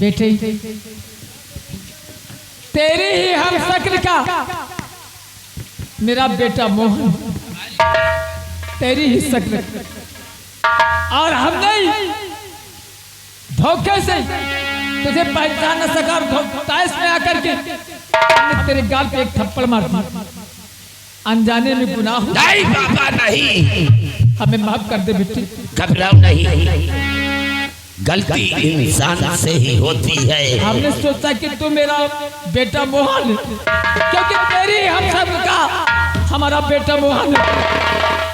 बेटे तेरी ही हम शक्ल का मेरा बेटा मोहन, तेरी ही शक्ल, और हमने धोखे से तुझे पहचान न सका और ताइश में आकर के हमने तेरे गाल पे एक थप्पड़ मार दिया। अनजाने में गुनाह हो। नहीं बाबा नहीं, हमें माफ कर दे बेटे। घबराओ नहीं, गलती इंसान से ही होती है। हमने सोचा कि तू मेरा बेटा मोहन, क्योंकि तेरी हम सब का हमारा बेटा मोहन,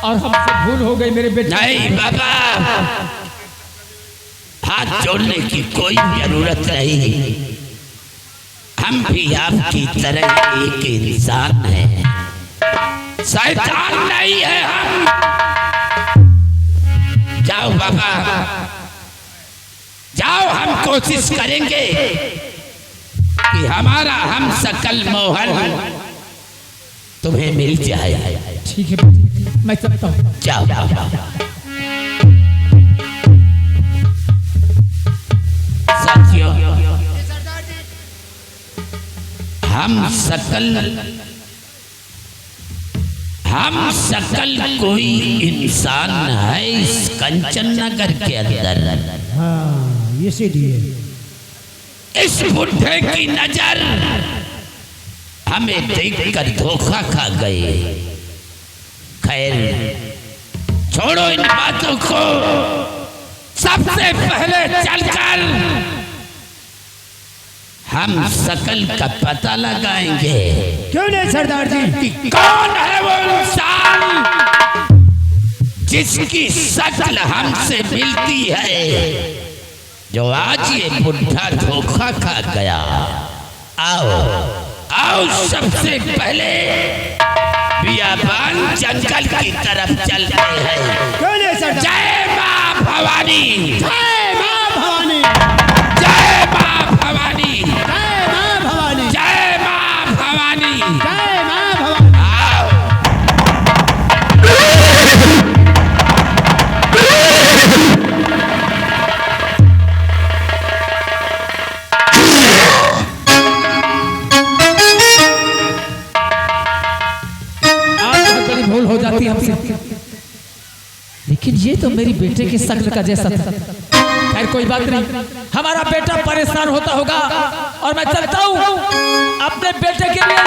और हमसे भूल हो गई मेरे बेटे। नहीं बाबा, हाथ जोड़ने की कोई जरूरत नहीं, हम भी आपकी तरह एक इंसान हैं, शैतान नहीं है हम। जाओ बाबा जाओ, हम कोशिश करेंगे कि हमारा हम सकल मोहन तुम्हें मिल जाए। ठीक है मैं चलता हूँ। जाओ बाबा। साथियों, हम सकल कोई इंसान है इस कंचन नगर के अंदर। हाँ इसीलिए इस बुढ़े की नजर हमें देखकर धोखा खा गए। खैर छोड़ो इन बातों को, सबसे पहले चलकर हम सकल का पता लगाएंगे। क्यों नहीं सरदार जी? कौन है वो इंसान जिसकी शक्ल हमसे मिलती है, जो आज ये बुढ़ा धोखा खा गया। आओ आओ, सबसे पहले बियाबान जंगल की तरफ चलते हैं। क्यों नहीं सरदार? जय मां भवानी, जय मां भवानी, जय मां भवानी, जय मां भवानी, जय मां भवानी, जय मां भवानी। आओ। भूल हो जाती है हमसे, लेकिन ये तो मेरी बेटे की शक्ल का जैसा था। खैर कोई बात नहीं, हमारा बेटा परेशान होता होगा और मैं चलता हूँ अपने बेटे के लिए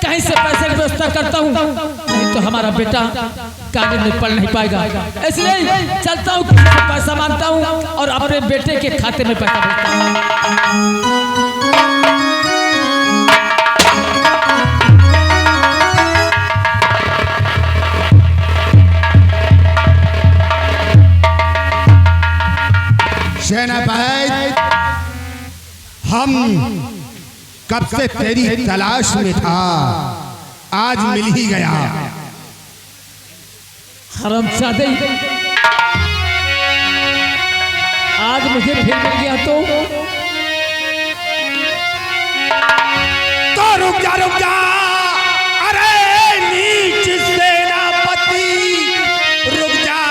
कहीं से पैसे की व्यवस्था करता हूँ, नहीं तो हमारा बेटा कागज में पढ़ नहीं पाएगा। इसलिए चलता हूँ, पैसा मांगता हूँ और अपने बेटे के खाते में पैसा भेजता हूँ। सेनापति, हम कब से तेरी तलाश में था, आज मिल ही गया। हरामजादे, आज मुझे फिर मिल गया तो रुक जा। अरे नीच सेनापति, रुक जा।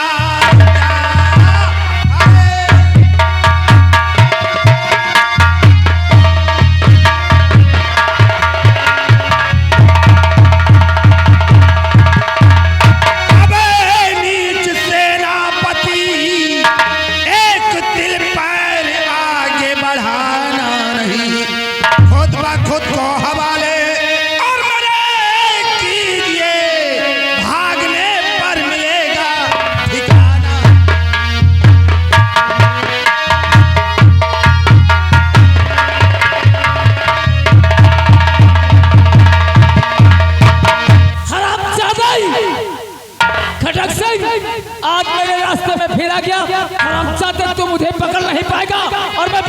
आज मेरे रास्ते में फिर आ गया। हरामजादे, तू मुझे पकड़ नहीं पाएगा और मैं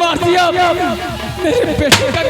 मार दिया मेरे बेटे का।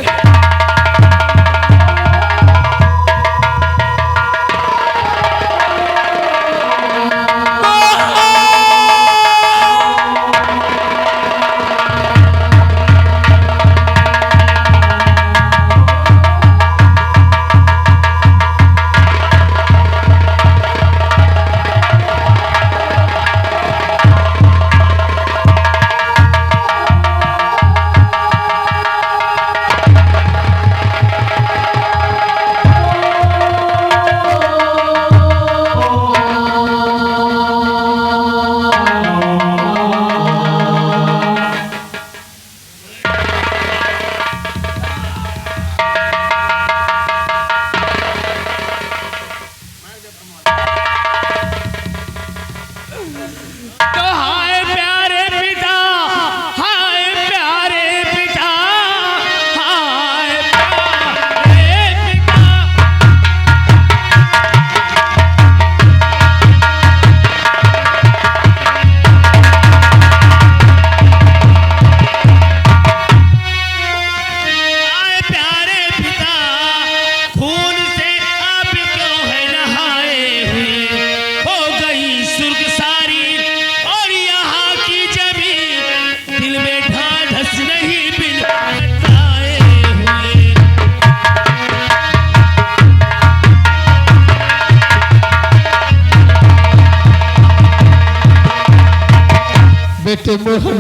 तो मोहन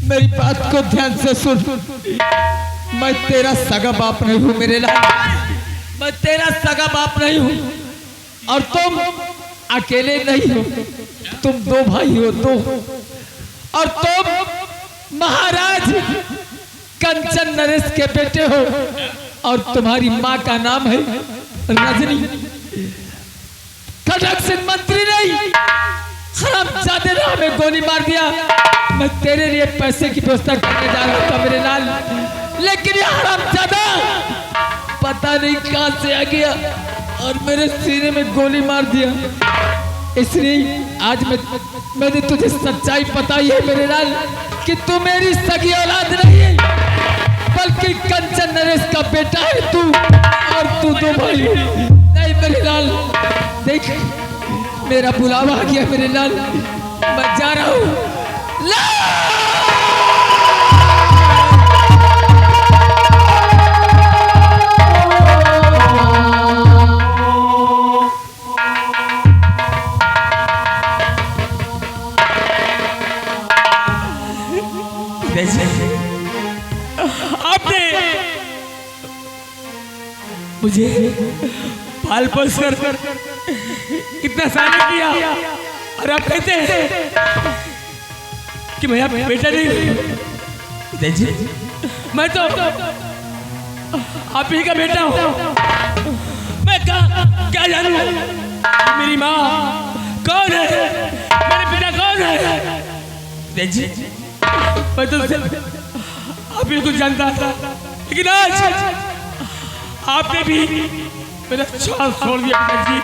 मेरी बात को ध्यान से सुन। मैं तेरा सगा बाप नहीं हूँ मेरे लाल, मैं तेरा सगा बाप नहीं हूँ। और तुम अकेले नहीं हो, तुम दो भाई हो, दो। और तुम महाराज कंचन नरेश के बेटे हो और तुम्हारी माँ का नाम है रजनी। कनक सिंह मंत्री नहीं, हरामजादे ने हमें गोली मार दिया। मैं तेरे लिए पैसे की व्यवस्था करने जा रहा था मेरे लाल, लेकिन ये हरामजादा पता नहीं कहां से आ गया और मेरे सीने में गोली मार दिया। इसलिए आज मैंने तुझे सच्चाई बताई है मेरे लाल कि तू मेरी सगी औलाद नहीं है, बल्कि कंचन नरेश का बेटा है तू, और तू दो भाई नहीं मेरे लाल। देख मेरा बुलावा आ गया मेरे लाल, मैं जा रहा हूँ। आपने मुझे पाल पोस कर इतना सामने किया और आप कहते हैं कि मैं आपका बेटा नहीं। मैं तो आप ही का बेटा हूँ। मैं क्या जानूं मेरी माँ कौन है, मेरे पिता कौन है। मैं तो आप ही कुछ जानता था, लेकिन आज आपने भी मेरा छाल छोड़ दिया पिताजी।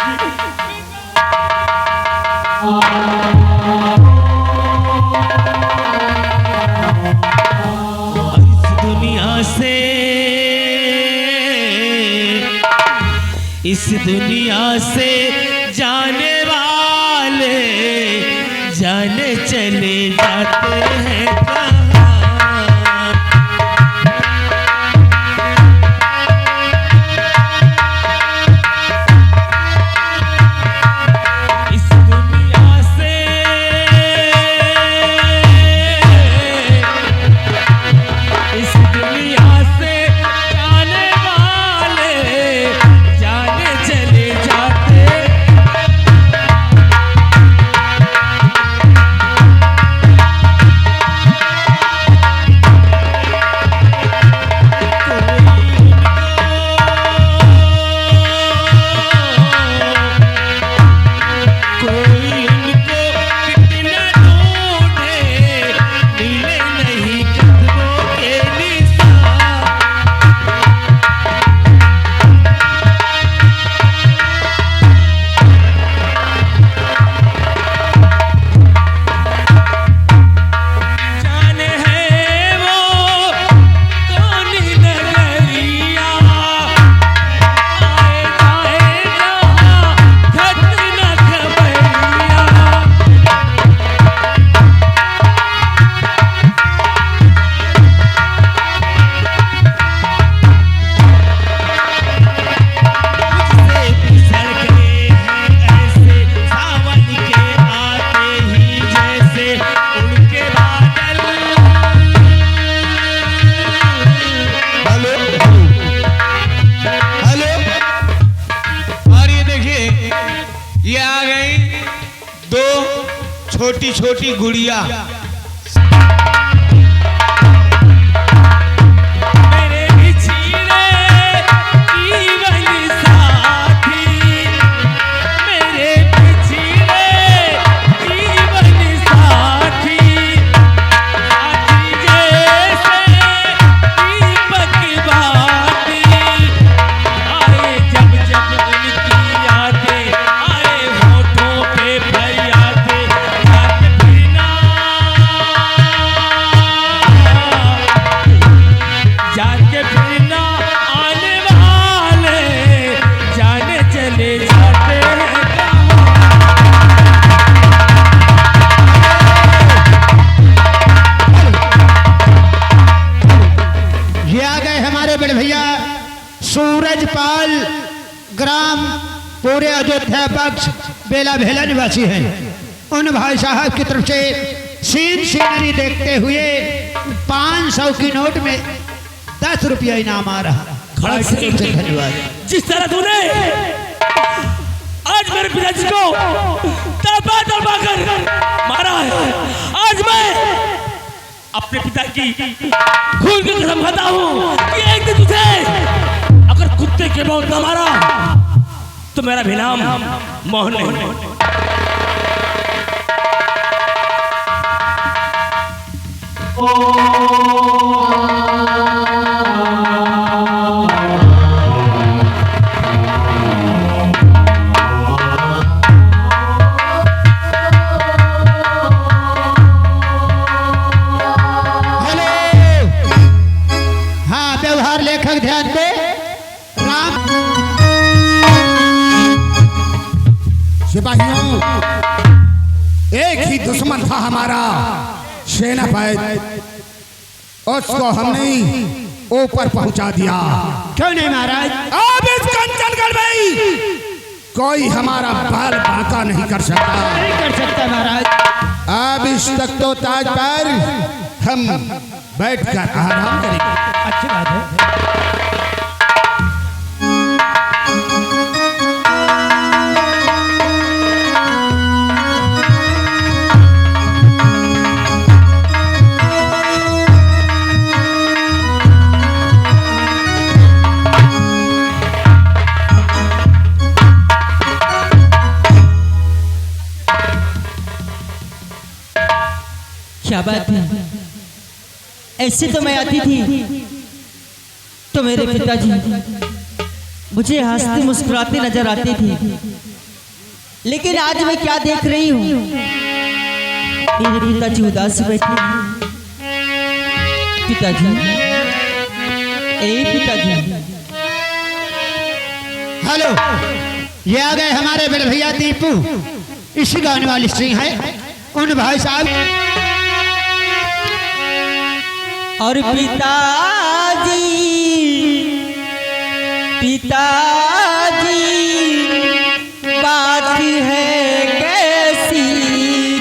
इस दुनिया से जाने वाले जाने चले जाते हैं कहाँ। छोटी छोटी गुड़िया सूरजपाल ग्राम पूरे अयोध्या पक्ष बेला भेला निवासी हैं। उन भाई साहब की तरफ से सीन सीनरी देखते हुए 500 की नोट में 10 रुपया इनाम आ रहा। खड़ा से धन्यवाद। जिस तरह तूने आज मेरे पिताजी को दबा दबा कर मारा है, आज मैं अपने पिता की खून की कसम खाता हूँ कि एक दिन तुझे अगर कुत्ते के मौत न मारा तो मेरा भी नाम मोहन नहीं। लेखक ध्यान दे। राम सिपाहियों, एक ही दुश्मन था हमारा सेनापति, उसको हमने ऊपर पहुंचा दिया। क्यों नहीं महाराज? अब इस कंचनगढ़ में कोई हमारा बाल बांका नहीं कर सकता। नहीं कर सकता महाराज। अब इस तख्तो ताज पर हम बैठकर आराम करेंगे। अच्छी बात है। क्या बात है, ऐसे तो मैं आती थी तो मेरे पिताजी मुझे हंसते मुस्कुराते नजर आते थे, लेकिन आज मैं क्या देख रही हूँ, मेरे पिताजी उदास बैठे। पिताजी, ए पिताजी। हेलो, ये आ गए हमारे बड़े भैया दीपू, इसी गाने वाली सिंह है, उन भाई साहब। और पिताजी, पिताजी बात है कैसी,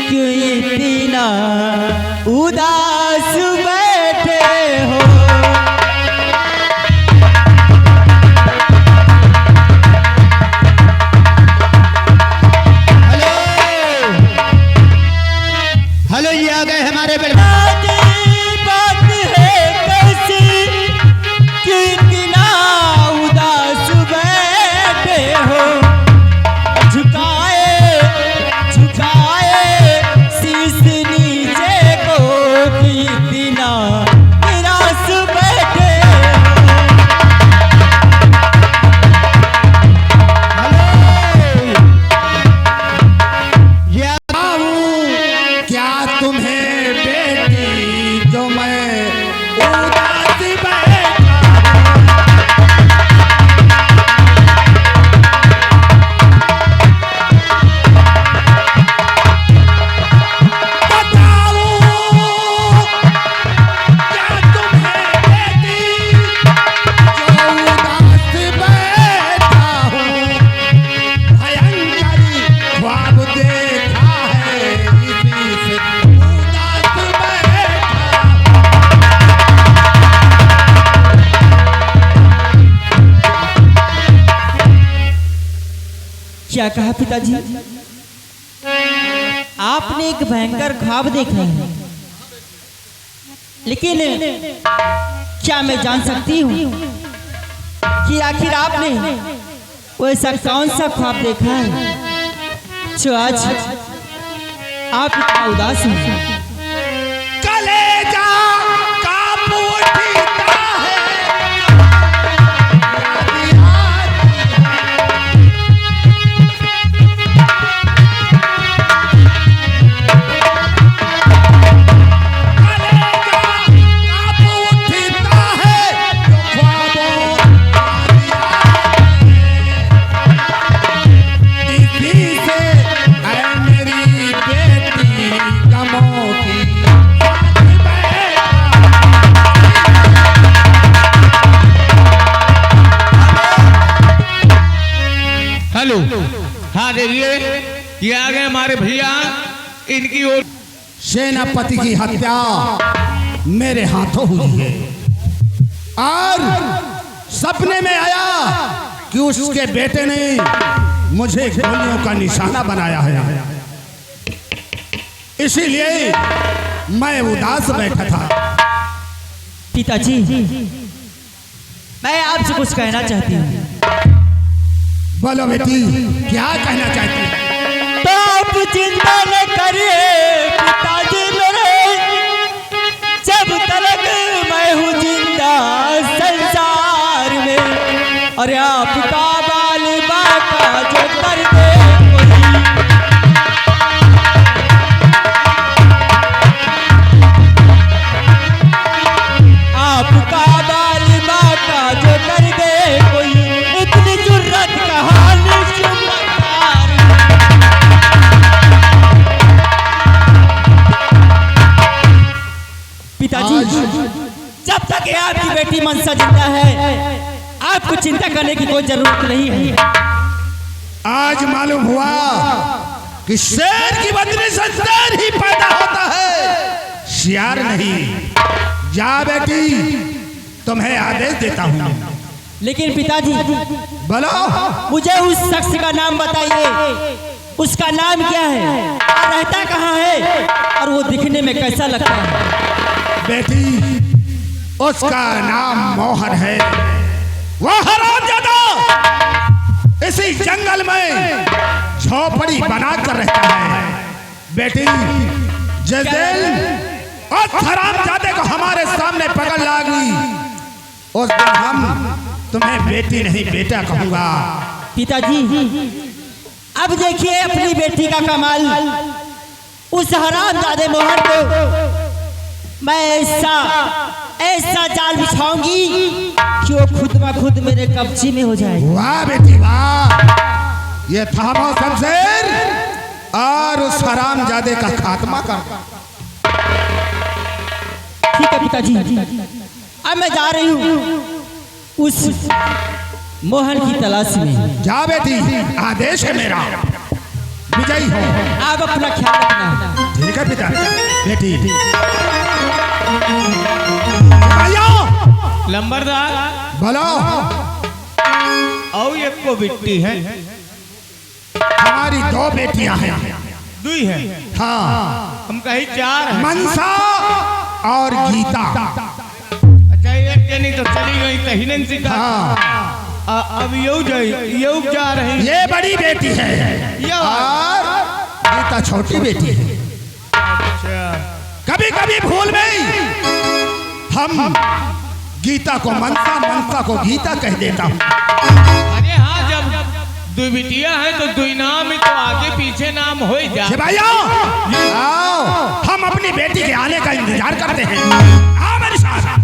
क्यों इतना उदास बैठे हो। हेलो हेलो, ये आ गए हमारे बड़े क्या कहा पिताजी? आपने एक भयंकर ख्वाब देखा है, लेकिन क्या मैं जान सकती हूँ कि आखिर आपने वैसा कौन सा ख्वाब देखा है जो आज आप इतना उदास हैं? कलेजा कांप उठता है, हेलो, हाँ देखिए, ये आ गए हमारे भैया, इनकी ओर सेनापति की हत्या मेरे हाथों हुई है और सपने में आया कि उसके बेटे ने मुझे गोलियों का निशाना बनाया है। इसीलिए मैं उदास बैठा था। पिताजी, मैं आपसे कुछ कहना चाहती हूँ। बोलो बेटी, क्या कहना चाहती है? तो आप चिंता न करिए पिताजी मेरे, जब तक मैं हूँ जिंदा संसार में, और आपका बाल बाका जो कर दे आपका बाल बाका जो कर दे कोई, इतनी जुर्रत कहानी पिताजी, जब तक ये आपकी बेटी मनसा जिंदा है आपको चिंता करने की कोई जरूरत नहीं है। आज मालूम हुआ कि शेर की बदले से शेर ही पैदा होता है, शियार नहीं। जा बेटी, तुम्हें आदेश देता हूँ। लेकिन पिताजी, बोलो। मुझे उस शख्स का नाम बताइए, उसका नाम क्या है और रहता कहाँ है और वो दिखने में कैसा लगता है? बेटी, उसका नाम मोहन है। वह हरामजादा इसी जंगल में झोपड़ी बनाकर रहता है। बेटी, जिस दिन उस हरामजादे को हमारे सामने पकड़ लागी, उस दिन हम तुम्हें बेटी नहीं बेटा कहूंगा। पिताजी, अब देखिए अपनी बेटी का कमाल। उस हरामजादे मोहन को मैं ऐसा जाल बिछाऊंगी कि वो खुद ब खुद मेरे कब्जे में हो जाए। वाह बेटी वाह, ये थामो शमशेर और उस हरामजादे का खात्मा कर। ठीक है पिताजी, अब मैं जा रही हूँ उस मोहन की तलाश में। जा बेटी, आदेश है मेरा, विजयी हो। आप अपना ख्याल रखना। ठीक है पिता। बेटी, लंबरदार, बोलो। और एक को बिट्टी है? हमारी दो बेटियां हैं। दुई है? हाँ, हम कहीं चार हैं। मनसा और गीता। अच्छा, एक जनी तो चली गई तहिने सिखा। हाँ, अब यू जा रही। ये बड़ी बेटी है और गीता छोटी बेटी है। कभी कभी भूल में हम गीता को मनसा, मनसा को गीता कह देता हूँ। अरे हाँ, जब दो बिटिया है तो दो नाम में तो आगे पीछे नाम हो ही जाए। भैया आओ, हम अपनी बेटी के आने का इंतजार करते हैं। आओ मेरे साथ।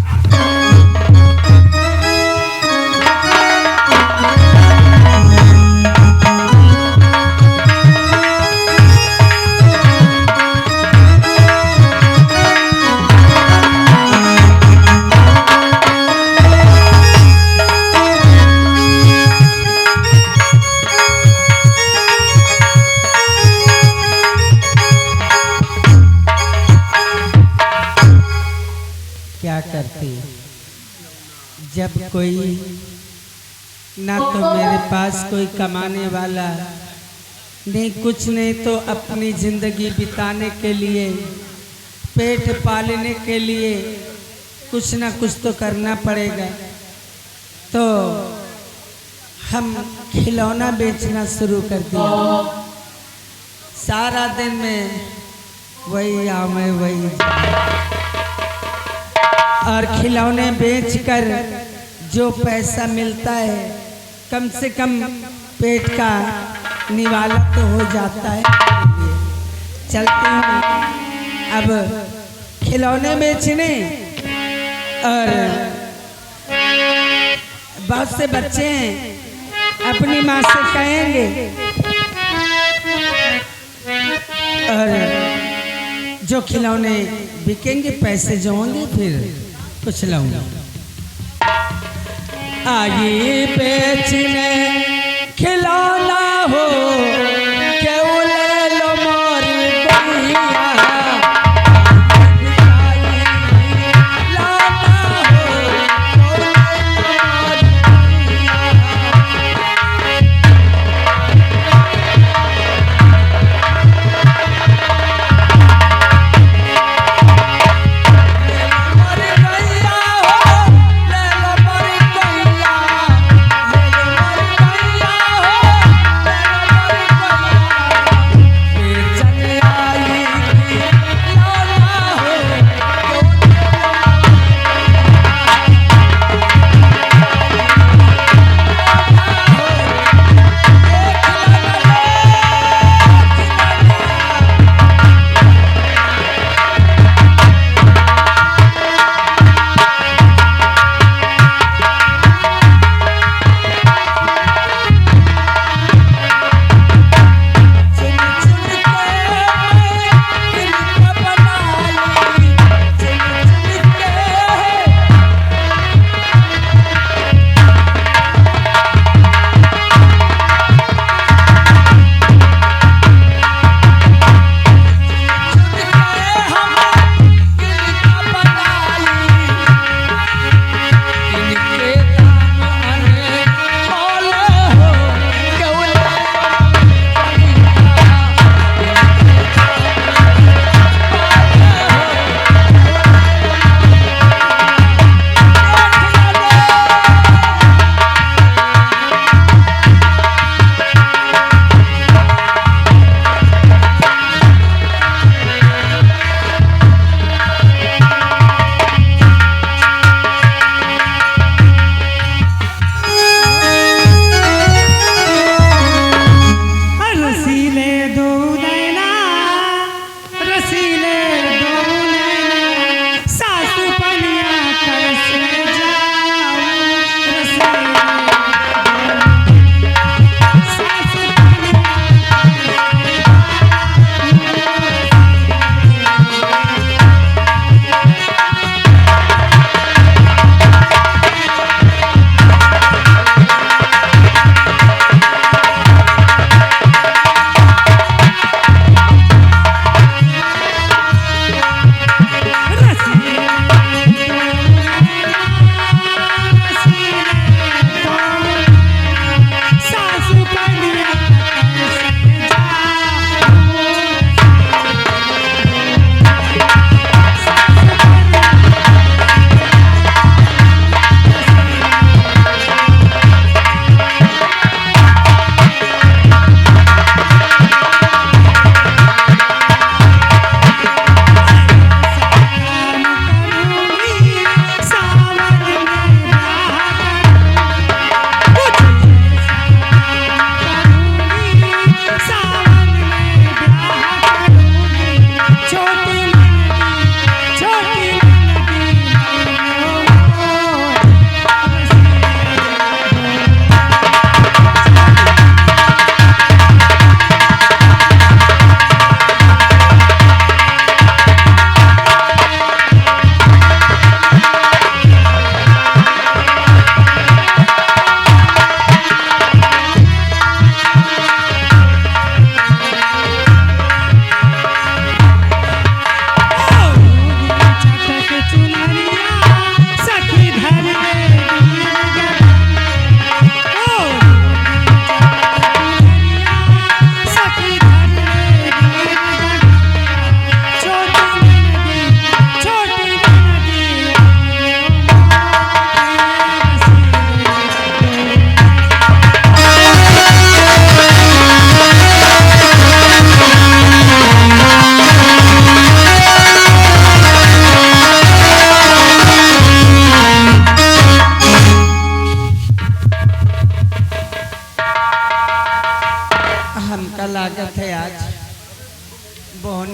क्या करती जब कोई ना तो मेरे पास कोई कमाने वाला नहीं, कुछ नहीं तो अपनी ज़िंदगी बिताने के लिए, पेट पालने के लिए कुछ ना कुछ तो करना पड़ेगा। तो हम खिलौना बेचना शुरू कर दिया। सारा दिन में वही आओ मैं वही और खिलौने बेचकर जो पैसा मिलता है कम से कम पेट का निवाला तो हो जाता है। चलती हूँ अब खिलौने बेचने, और बहुत से बच्चे हैं अपनी माँ से कहेंगे और जो खिलौने बिकेंगे पैसे जो होंगे फिर कुछ लाऊंगा। आगे बेचने खिलौना हो क्यों ले लो मोरी गैया,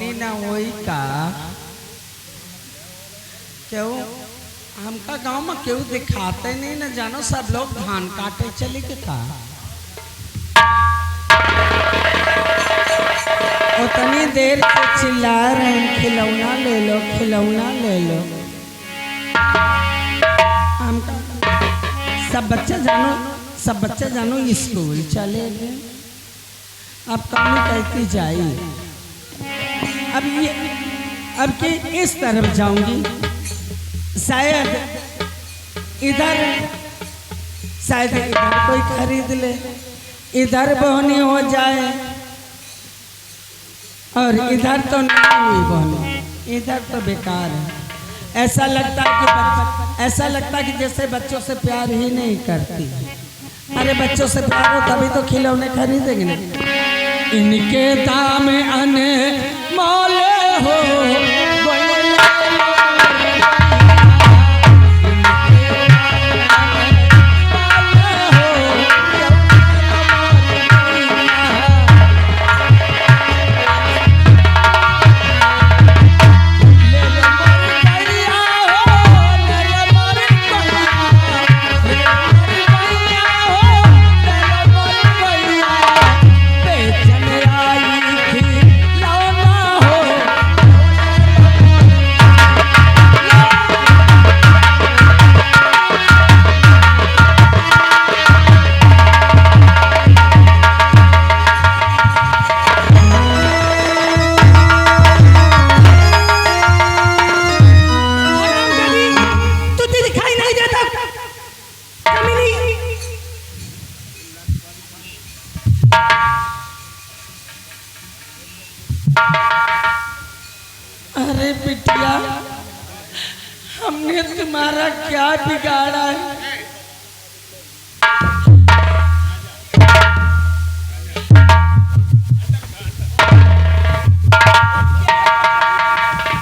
कौनी ना वही का क्यों हमका गांव में क्यों दिखाते नहीं ना जानो सब लोग धान काटे चले के का उतनी देर से चिल्ला रहे हैं खिलौना ले लो खिलौना ले लो। हमका सब बच्चे जानो स्कूल चले गए। अब कौन कहती जाई अब के इस तरफ जाऊंगी शायद इधर कोई खरीद ले इधर बहनी हो जाए और इधर तो नहीं हुई बहनी इधर तो बेकार है। ऐसा लगता है कि जैसे बच्चों से प्यार ही नहीं करती। अरे बच्चों से प्यार हो तभी तो खिलौने खरीदेंगे ना। इनके दाम अनमोल हो अरे बिटिया हमने तुम्हारा क्या बिगाड़ा है।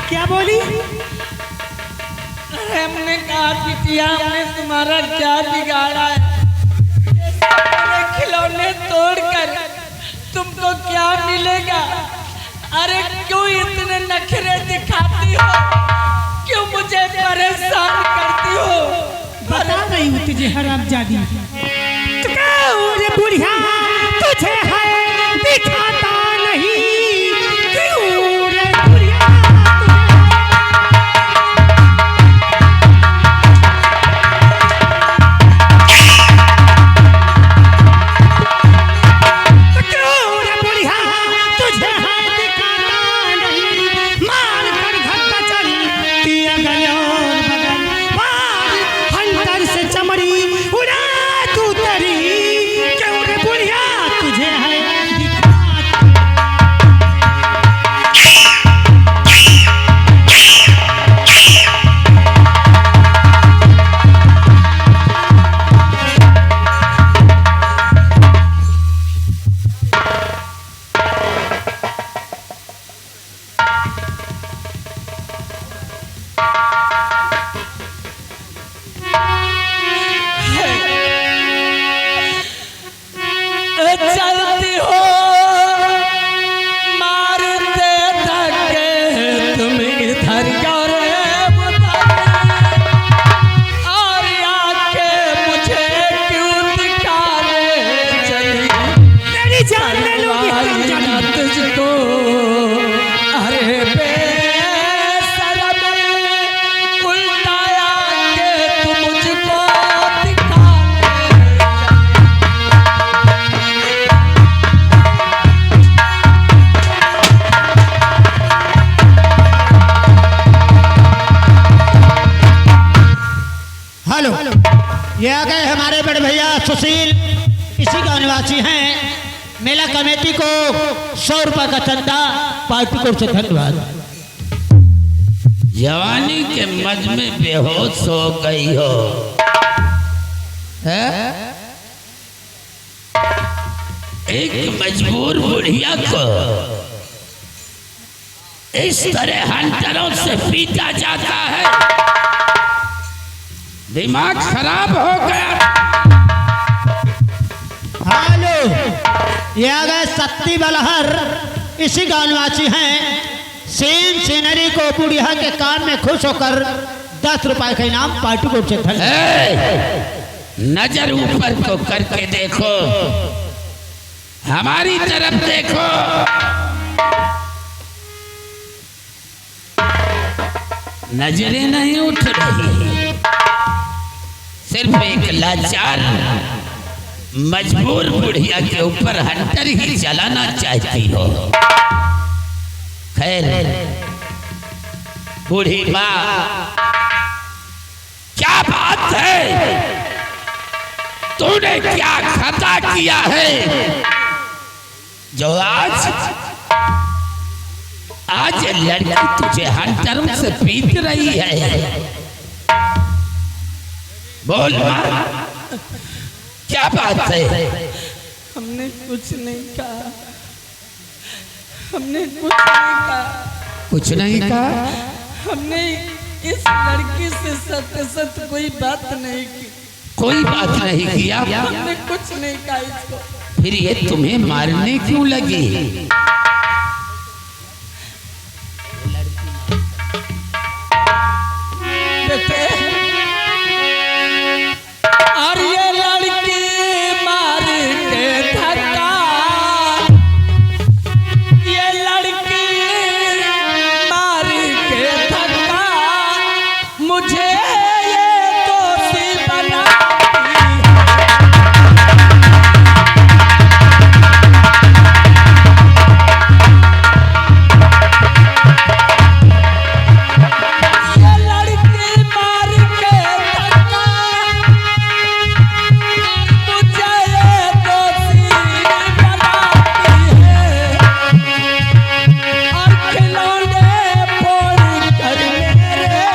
क्या बोली? अरे हमने कहा बिटिया हमने तुम्हारा क्या बिगाड़ा है। खिलौने तोड़कर तुमको क्या मिलेगा? अरे क्यों इतने नखरे दिखाती हो? क्यों मुझे परेशान करती हो? बता रही हूँ तुझे हरामजादी। बुढ़िया तुझे है दिखाता नहीं क्यों रे बुढ़िया चलती हो मारते धक्के तुम इधर और आके मुझे क्यों दिखाने चली? मेरी जान ले लूंगी तुझको। अरे बेशरम उल्टा आके तू मुझको हेलो, ये आ गए हमारे बड़े भैया सुशील, इसी गाँव निवासी हैं। मेला कमेटी को 100 रुपए का चंदा, पार्टी को से धन्यवाद। जवानी के मज में बेहोश हो गई हो है? एक मजबूर बुढ़िया को इस तरह हंटरों से पीटा जाता है। दिमाग खराब हो गया। हेलो, ये आ गए सत्ती बलहर, इसी गाँव निवासी हैं। सीन सीनरी को बुढ़िया के कान में खुश होकर 10 रुपए का इनाम पार्टी को से धन्यवाद। नजर ऊपर को करके देखो, हमारी तरफ देखो। नजरें नहीं उठ रही, सिर्फ एक लाचार मजबूर बुढ़िया के ऊपर हंटर ही चलाना चाहती हो। खैर बूढ़ी माँ, क्या बात है? तूने क्या खता किया है जो आज लड़की तुझे हंटरों से पीट रही है? बोल माँ, क्या बात है? हमने कुछ नहीं कहा, हमने कुछ नहीं कहा, कुछ नहीं कहा? हमने इस लड़की से सत्य सत्य कोई बात नहीं की। कोई बात नहीं किया? हमने कुछ नहीं कहा इसको। फिर ये तुम्हें मारने क्यों लगी? और ये लड़की मार के धक्का, ये लड़की मार के धक्का, मुझे ये दोषी बनाती है। ये लड़की मार के धक्का, मुझे ये दोषी बनाती है। और खिलौने फोड़ कर मेरे,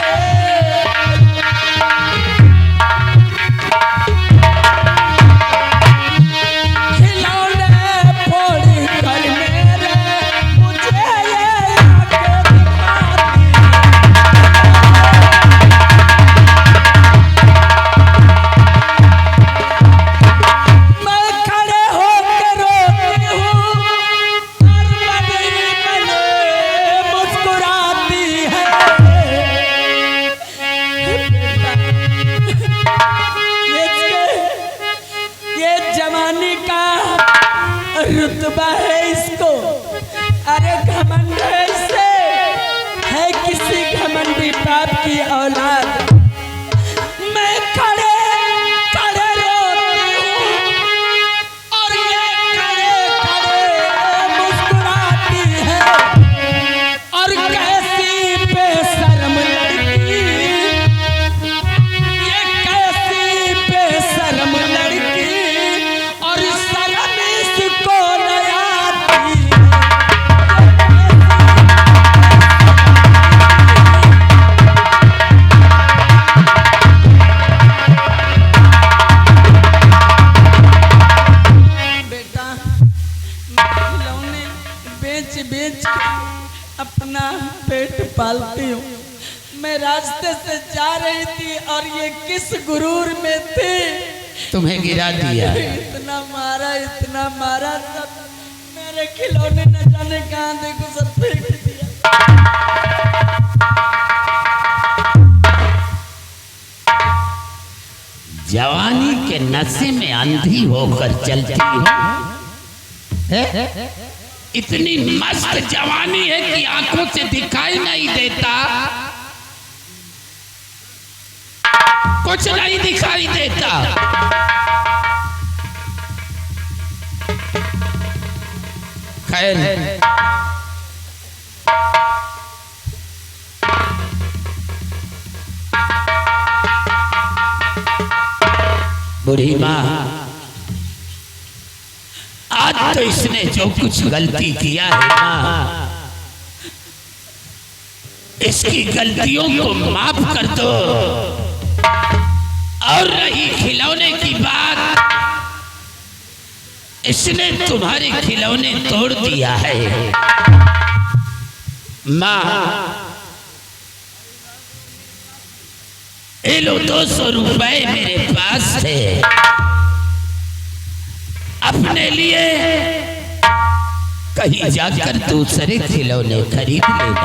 खिलौने फोड़ कर मेरे, मुझे ये आंखें दिखाती है। मैं खड़े होकर रोती हूँ और बदली बने मुस्कुराती है। ये जवानी का रुतबा है इसको, अरे घमंड है इसे, है किसी घमंडी बाप की औलाद। मैं खड़े खड़े रोती हूँ और ये खड़े खड़े मुस्कुराती है। और कैसी बेशर्म लड़की, ये कैसी बेशर्म लड़की, और शर्म इसको न आती है। बेटा, मैं खिलौने बेच बेच के अपना पेट पालती हूँ। मैं रास्ते से जा रही थी और ये किस गुरूर में थी, तुम्हें गिरा दिया। इतना मारा, सब मेरे खिलौने न जाने कहाँ देखो सब फेंक दिया। जवानी के नशे में अंधी होकर चलती हो। इतनी मस्त जवानी है कि आंखों से दिखाई नहीं देता, कुछ नहीं दिखाई देता। खैर बूढ़ी माँ, आज तो इसने जो कुछ गलती किया है माँ, इसकी गलतियों को माफ कर दो। और रही खिलौने की बात, इसने तुम्हारे खिलौने तोड़ दिया है माँ। ये लो 200 रुपए मेरे पास है, अपने लिए कहीं जाकर दूसरे खिलौने खरीद लेना माँ।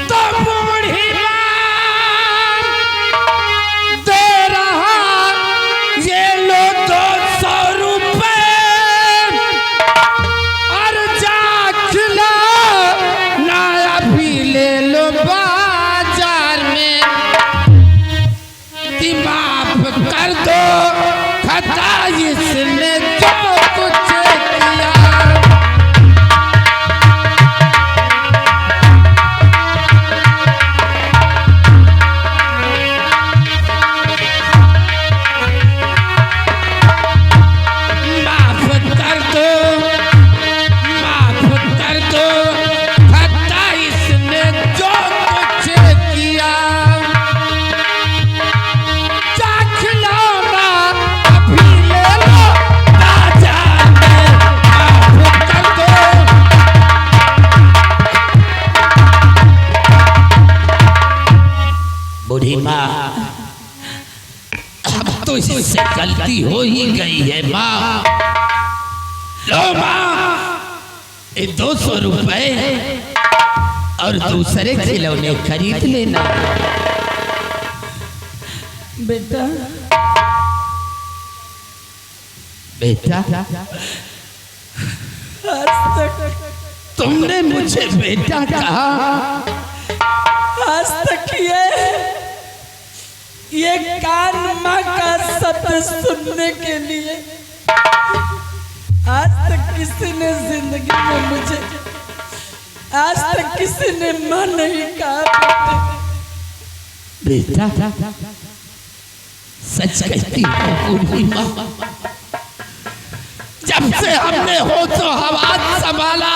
तो बूढ़ी माँ दे रहा ये लो 200 रुपए और जा खिला ना अभी ले लो बाजार में। कि माफ कर दो खता इसने जो कुछ किया। माफ कर दो खता इसने जो कुछ किया। जा खिलौना अभी ले लो बाजार में। माफ कर दो। बूढ़ी माँ अब तो इससे गलती हो ही गई है माँ। लो माँ ये 200 रुपए और दूसरे खिलौने खरीद लेना। बेटा बेटा आज तक तुमने मुझे बेटा कहा। आज तक ये कान माँ का शब्द सुनने के लिए आज तक किसी ने जिंदगी में मुझे आज तक किसी ने माँ नहीं कहा। बेटा सच कहती हो बूढ़ी माँ। जब से हमने हो तो हवास संभाला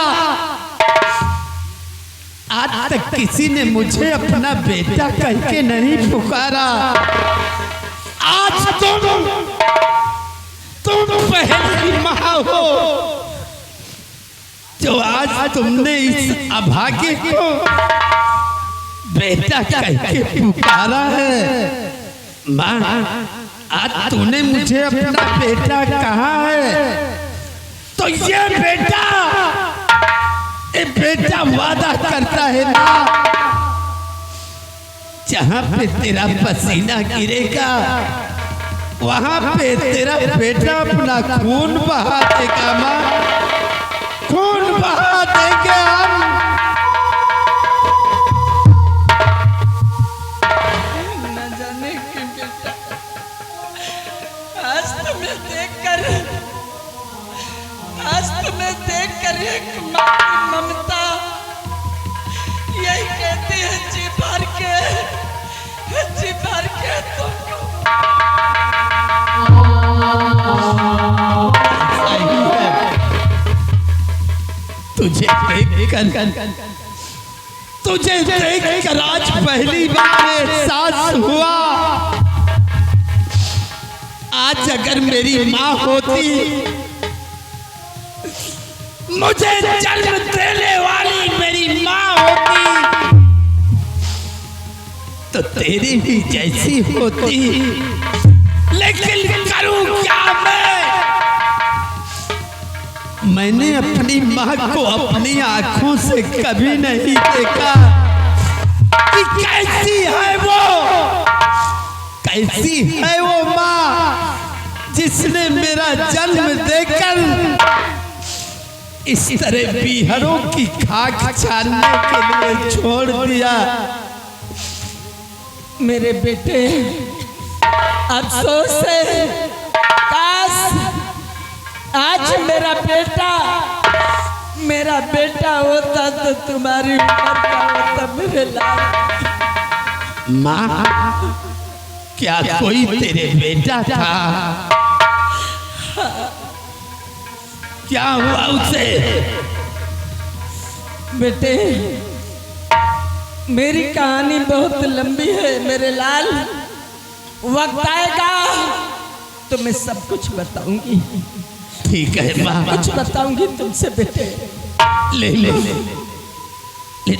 आज तक किसी ने मुझे अपना बेटा कह के नहीं पुकारा। आज तुम पहली माँ हो जो आज तुमने इस अभागे को बेटा कह के पुकारा है। माँ आज तूने मुझे अपना बेटा कहा है तो ये बेटा वादा करता है ना जहाँ पे तेरा पसीना गिरेगा वहाँ पे तेरा बेटा अपना खून बहा देगा माँ। खून बहा देंगे हम। न जाने कि बेटा आज तुम्हें देखकर एक माँ की ममता यही कहती है जी भर के तुमको। तुझे देख कर आज पहली बार एहसास हुआ। आज अगर मेरी माँ होती मुझे जन्म देने वाली मेरी माँ होती तो तेरी भी जैसी होती। लेकिन करूं क्या मैंने अपनी माँ को अपनी आंखों से कभी नहीं देखा कि कैसी है वो माँ जिसने मेरा जन्म देकर इस तरह बीहरों की खाक छानने के लिए छोड़ दिया। मेरे बेटे अफसोस है काश आज मेरा बेटा होता तो तुम्हारी उम्र का होता मेरे लाल। माँ क्या कोई तेरे बेटा था? क्या हुआ उसे? बेटे मेरी कहानी बहुत लंबी है मेरे लाल। वक्त आएगा तो मैं सब कुछ बताऊंगी। ठीक है माँ, कुछ बताऊंगी तुमसे बेटे। ले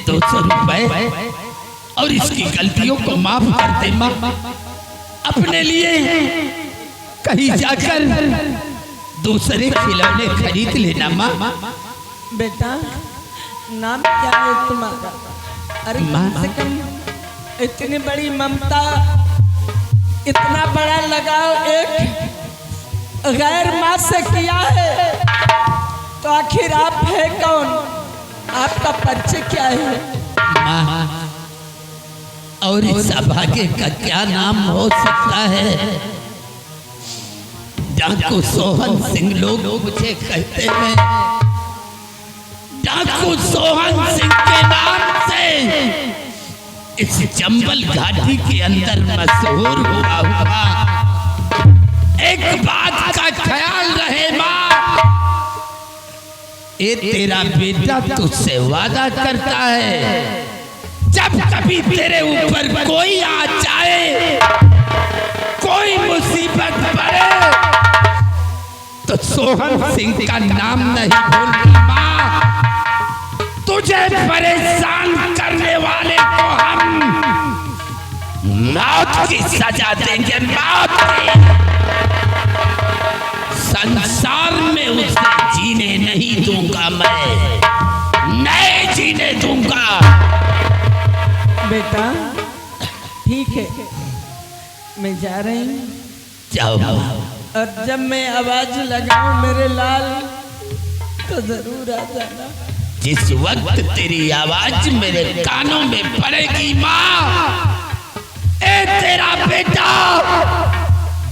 200 रुपए और इसकी गलतियों को माफ कर दे माँ। अपने लिए कहीं जाकर दूसरे खिलौने खरीद लेना माँ। बेटा नाम क्या है तुम्हारा? अरे कम से कम इतनी बड़ी ममता, इतना बड़ा लगाव एक गैर माँ से किया है, तो आखिर आप है कौन? आपका परिचय क्या है? माँ और इस अभागे का क्या नाम हो सकता है? डाकू सोहन सिंह लोग मुझे कहते हैं। डाकू सोहन सिंह के नाम से इस चंबल घाटी के अंदर मशहूर हुआ हुआ। एक बात का ख्याल रहे माँ, ये तेरा बेटा तुझसे वादा करता है, जब कभी तेरे ऊपर कोई आ जाए, कोई मुसीबत पड़े, तो सोहन सिंह का नाम नहीं भूलती माँ। तुझे परेशान करने वाले को हम मौत की सजा देंगे, मौत की। संसार में उसे जीने नहीं दूंगा, मैं नहीं जीने दूंगा। बेटा ठीक है, मैं जा रही हूँ। जाओ। और जब मैं आवाज लगाऊं मेरे लाल, तो जरूर आ जाना। जिस वक्त तेरी आवाज मेरे कानों में पड़ेगी माँ, ए तेरा बेटा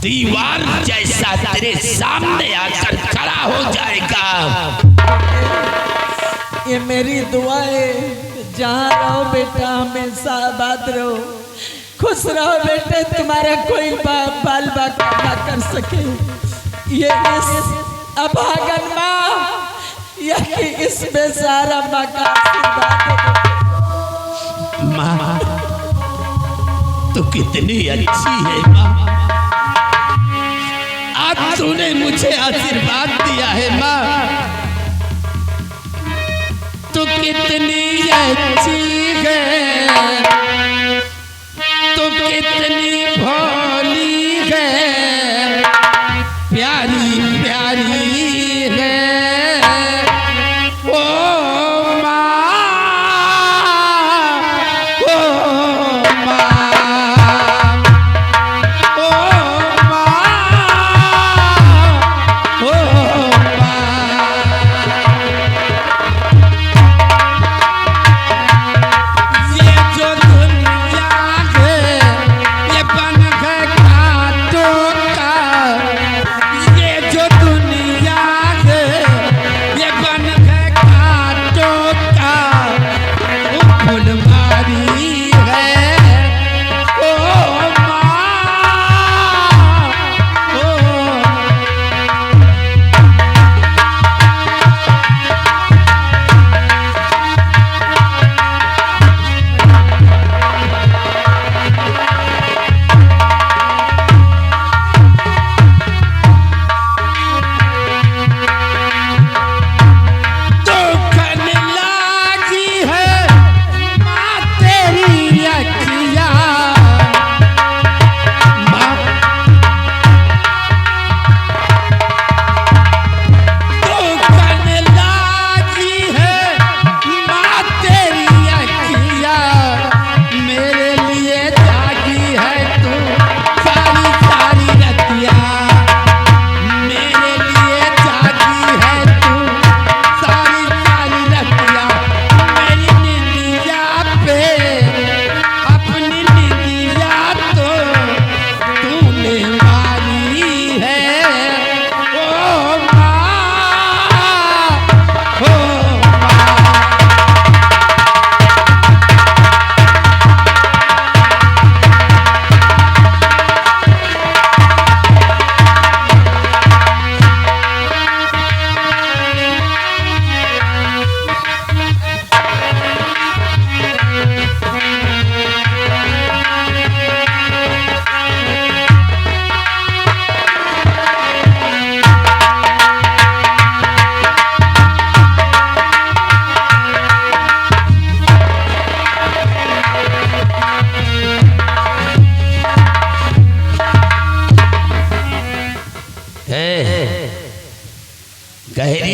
दीवार जैसा तेरे सामने आकर खड़ा हो जाएगा। ये मेरी दुआ है, जहाँ रहो बेटा हमेशा आबाद रहो, खुश रहो बेटे, तुम्हारा कोई बाल बाका ना कर सके। ये इस अभागन माँ, यही इस बेचारा माँ का आशीर्वाद है। माँ तो कितनी अच्छी है माँ, आज तूने मुझे आशीर्वाद दिया है माँ। तू कितनी अच्छी है, तू कितनी भोली है, प्यारी प्यारी है ओ माँ, ओ माँ, ओ माँ, ओ माँ। ये जो दुनिया है, ये बन है घाटों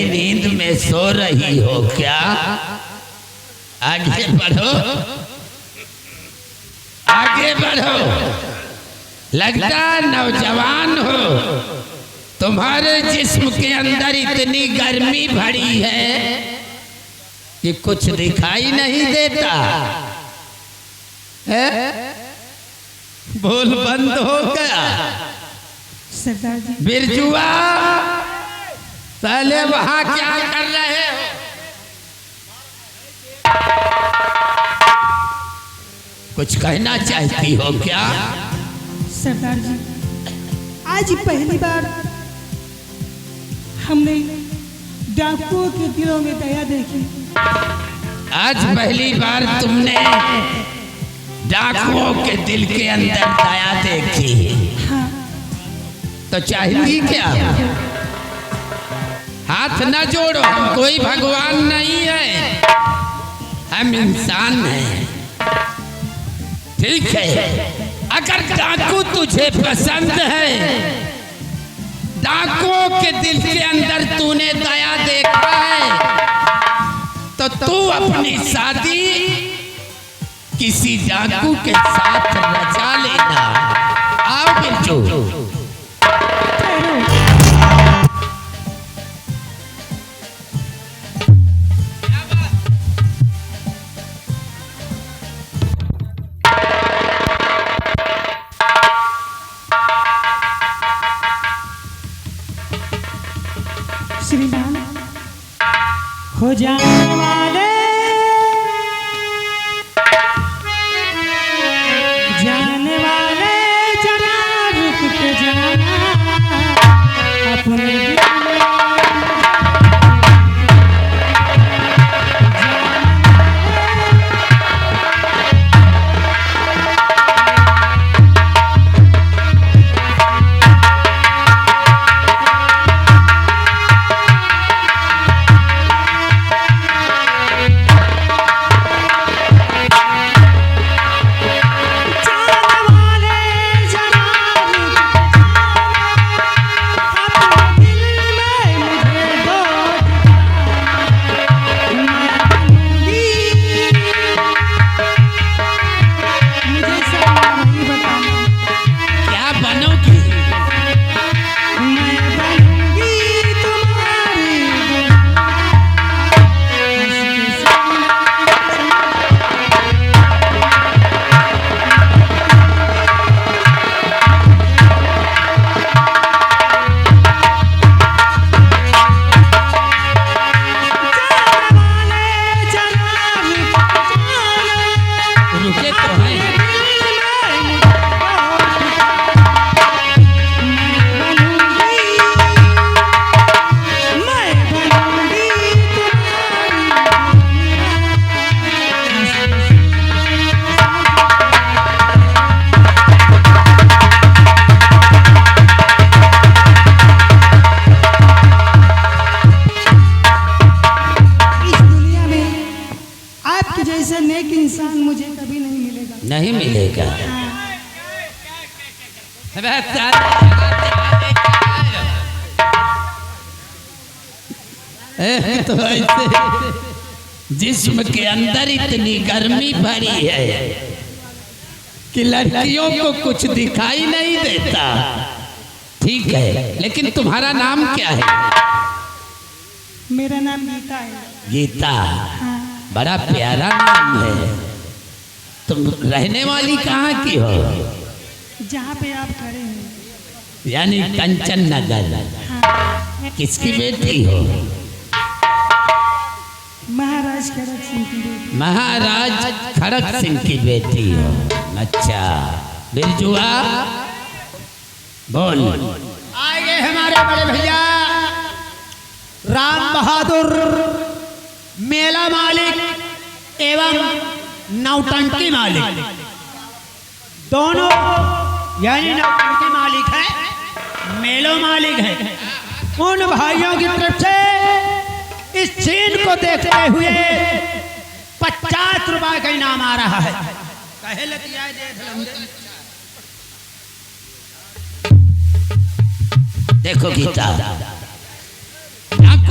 गहरी नींद में सो रही हो क्या? आगे बढ़ो, आगे बढ़ो। लगता नौजवान हो, तुम्हारे जिस्म के अंदर इतनी गर्मी भरी है कि कुछ दिखाई नहीं देता है। बोल बंद हो गया। सरदार जी, बिरजुआ, पहले वहां क्या कर रहे हो? कुछ कहना चाहती हो क्या? सरदार जी, आज पहली बार हमने डाकुओं के दिलों में दया देखी। आज पहली बार तुमने डाकुओं के दिल के अंदर दया देखी। हाँ, तो चाहती क्या? हाथ न जोड़ो, हम कोई भगवान नहीं है, हम इंसान हैं। ठीक है, अगर डाकू तुझे पसंद है, डाकुओं के दिल के अंदर तूने दया देखा है, तो तू अपनी शादी किसी डाकू के साथ रचा लेना। आओ बिरजू। श्रीमान हो जाने वाले, जाने वाले जरा रुक के जाना अपने दिल में। नहीं मिलेगा। तो ऐसे जिस्म के अंदर इतनी गर्मी भरी है कि लड़कियों को कुछ दिखाई नहीं देता। ठीक है, लेकिन तुम्हारा नाम क्या है? मेरा नाम गीता है। गीता, बड़ा प्यारा नाम है। तुम रहने वाली कहाँ की हो? जहाँ पे आप खड़े हैं, यानी कंचन नगर। किसकी बेटी हो? महाराज खड़क सिंह की बेटी। महाराज खड़क सिंह की बेटी हो। अच्छा बिरजुआ, बोल। आगे हमारे बड़े भैया राम बहादुर, मेला मालिक एवं नौटंकी मालिक, दोनों यानी नौटंकी मालिक है, मेलो मालिक है। उन भाइयों की तरफ से इस सीन को देखते हुए 50 रुपए का इनाम आ रहा है। कहे लतिया देखो गीता,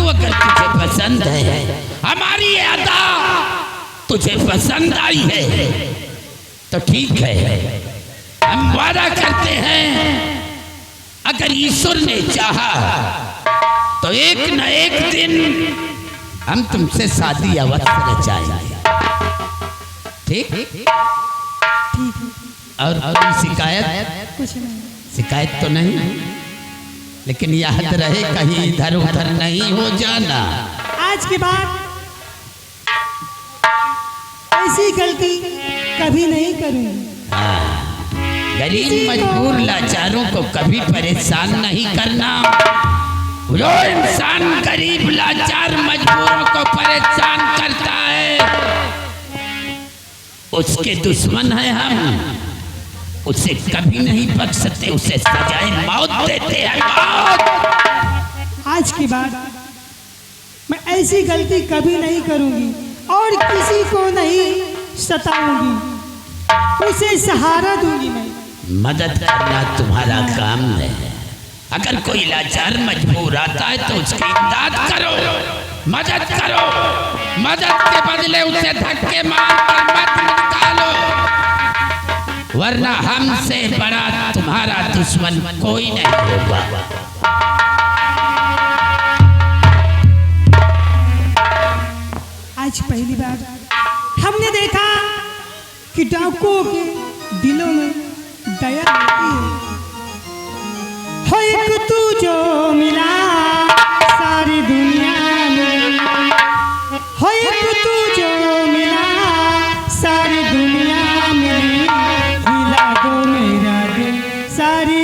डाकू अगर तुझे पसंद है, हमारी ये अदा तुझे पसंद आई है, तो ठीक है, हम वादा करते हैं अगर ईश्वर ने चाहा तो एक न एक दिन हम तुमसे शादी अवश्य रचाएंगे। ठीक? और कोई शिकायत? कुछ नहीं। शिकायत तो नहीं, लेकिन याद रहे कहीं इधर उधर नहीं हो जाना। आज के बाद ऐसी गलती कभी नहीं करूंगी। गरीब मजबूर लाचारों को कभी परेशान नहीं करना। जो इंसान गरीब लाचार मजबूरों को परेशान करता है उसके दुश्मन है हम, उसे कभी नहीं बख्शते, उसे सजाए मौत देते हैं, मौत। आज के बाद मैं ऐसी गलती कभी नहीं करूंगी और किसी को नहीं सताऊंगी, उसे सहारा दूंगी। मैं मदद करना तुम्हारा काम है। अगर कोई लाचार मजबूर आता है तो उसकी इमदाद करो, मदद करो। मदद के बदले उसे धक्के मार कर मत निकालो, वरना हमसे बड़ा तुम्हारा दुश्मन कोई नहीं होगा। आज पहली बार हमने देखा कि डाकुओं के दिलों में दया होती है। हो एक तू जो मिला सारी दुनिया में, हो एक तू जो मिला सारी दुनिया में, हिला दो मेरा दिल सारी